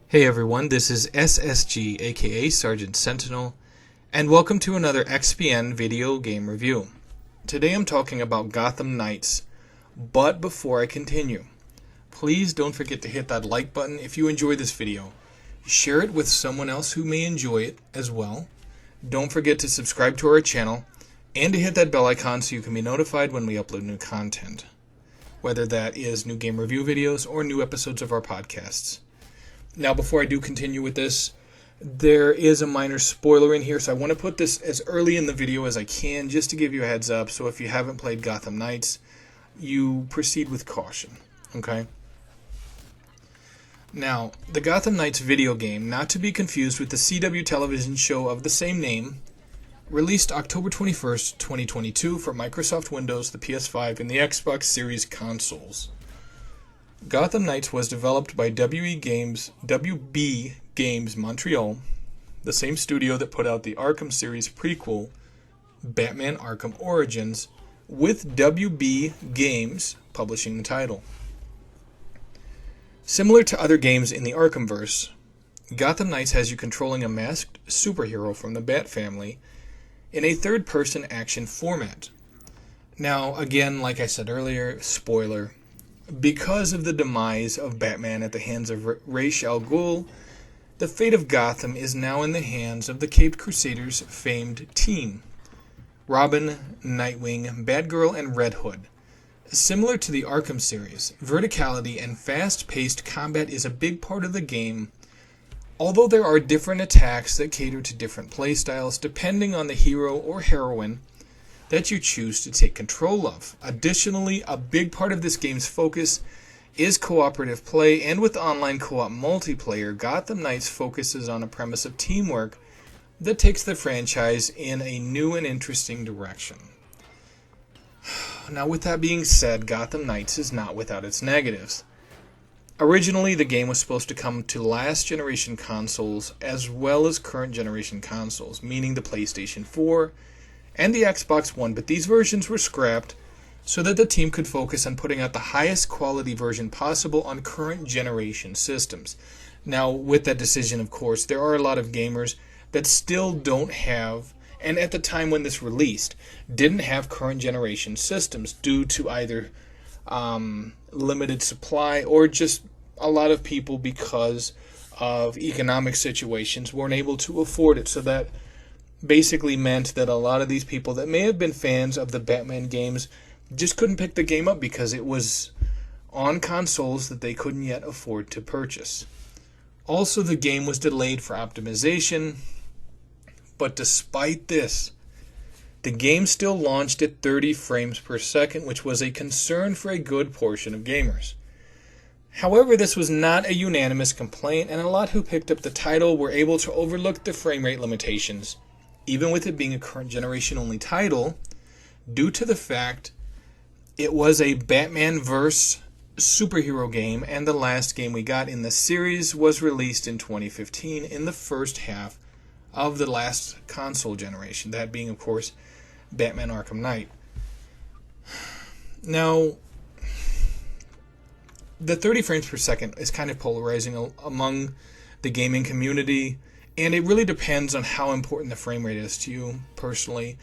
Hey everyone, this is SSG, aka Sergeant Sentinel, and welcome to another XPN video game review. Today I'm talking about Gotham Knights, but before I continue, please don't forget to hit that like button if you enjoy this video. Share it with someone else who may enjoy it as well. Don't forget to subscribe to our channel, and to hit that bell icon so you can be notified when we upload new content, whether that is new game review videos or new episodes of our podcasts. Now, before I do continue with this, there is a minor spoiler in here, so I want to put this as early in the video as I can, just to give you a heads up, so if you haven't played Gotham Knights, you proceed with caution, okay? Now, the Gotham Knights video game, not to be confused with the CW television show of the same name, released October 21st, 2022 for Microsoft Windows, the PS5, and the Xbox Series consoles. Gotham Knights was developed by WB Games Montreal, the same studio that put out the Arkham series prequel, Batman Arkham Origins, with WB Games publishing the title. Similar to other games in the Arkhamverse, Gotham Knights has you controlling a masked superhero from the Bat family in a third-person action format. Now, again, like I said earlier, spoiler, because of the demise of Batman at the hands of Ra's al Ghul, the fate of Gotham is now in the hands of the Caped Crusaders' famed team: Robin, Nightwing, Batgirl, and Red Hood. Similar to the Arkham series, verticality and fast-paced combat is a big part of the game, although there are different attacks that cater to different playstyles depending on the hero or heroine that you choose to take control of. Additionally, a big part of this game's focus is cooperative play, and with online co-op multiplayer, Gotham Knights focuses on a premise of teamwork that takes the franchise in a new and interesting direction. Now, with that being said, Gotham Knights is not without its negatives. Originally, the game was supposed to come to last generation consoles as well as current generation consoles, meaning the PlayStation 4 and the Xbox One, but these versions were scrapped so that the team could focus on putting out the highest quality version possible on current generation systems. Now, with that decision, of course, there are a lot of gamers that still don't have, and at the time when this released, didn't have current generation systems due to either limited supply or just a lot of people, because of economic situations, weren't able to afford it. So that basically meant that a lot of these people that may have been fans of the Batman games just couldn't pick the game up because it was on consoles that they couldn't yet afford to purchase. Also, the game was delayed for optimization, but despite this, the game still launched at 30 frames per second, which was a concern for a good portion of gamers. However, this was not a unanimous complaint, and a lot who picked up the title were able to overlook the frame rate limitations, even with it being a current generation only title, due to the fact it was a Batman-verse superhero game, and the last game we got in the series was released in 2015 in the first half of the last console generation, that being, of course, Batman Arkham Knight. Now, the 30 frames per second is kind of polarizing among the gaming community, and it really depends on how important the frame rate is to you personally.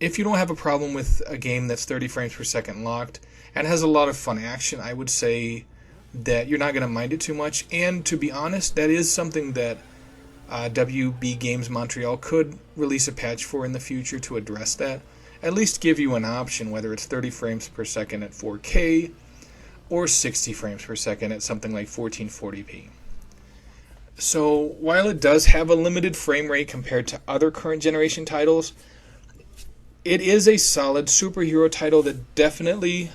If you don't have a problem with a game that's 30 frames per second locked and has a lot of fun action, I would say that you're not going to mind it too much. And to be honest, that is something that WB Games Montreal could release a patch for in the future to address that. At least give you an option, whether it's 30 frames per second at 4K or 60 frames per second at something like 1440p. So, while it does have a limited frame rate compared to other current generation titles, it is a solid superhero title that definitely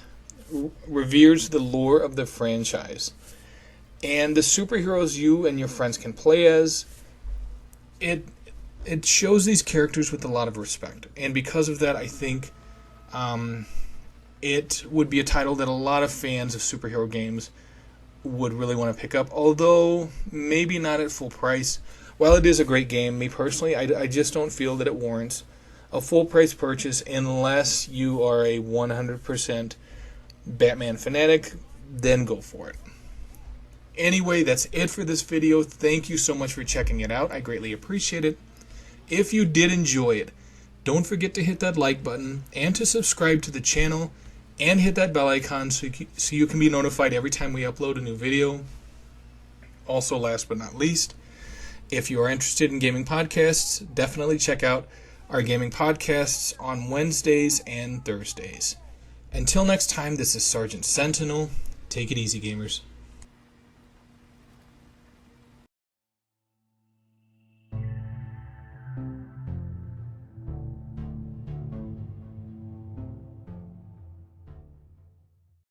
reveres the lore of the franchise. And the superheroes you and your friends can play as, it shows these characters with a lot of respect. And because of that, I think it would be a title that a lot of fans of superhero games would really want to pick up, although maybe not at full price. While it is a great game, me personally, I just don't feel that it warrants a full price purchase unless you are a 100% Batman fanatic. Then go for it. Anyway, that's it for this video. Thank you so much for checking it out. I greatly appreciate it. If you did enjoy it, don't forget to hit that like button and to subscribe to the channel and hit that bell icon so you can be notified every time we upload a new video. Also, last but not least, if you are interested in gaming podcasts, definitely check out our gaming podcasts on Wednesdays and Thursdays. Until next time, this is Sergeant Sentinel. Take it easy, gamers.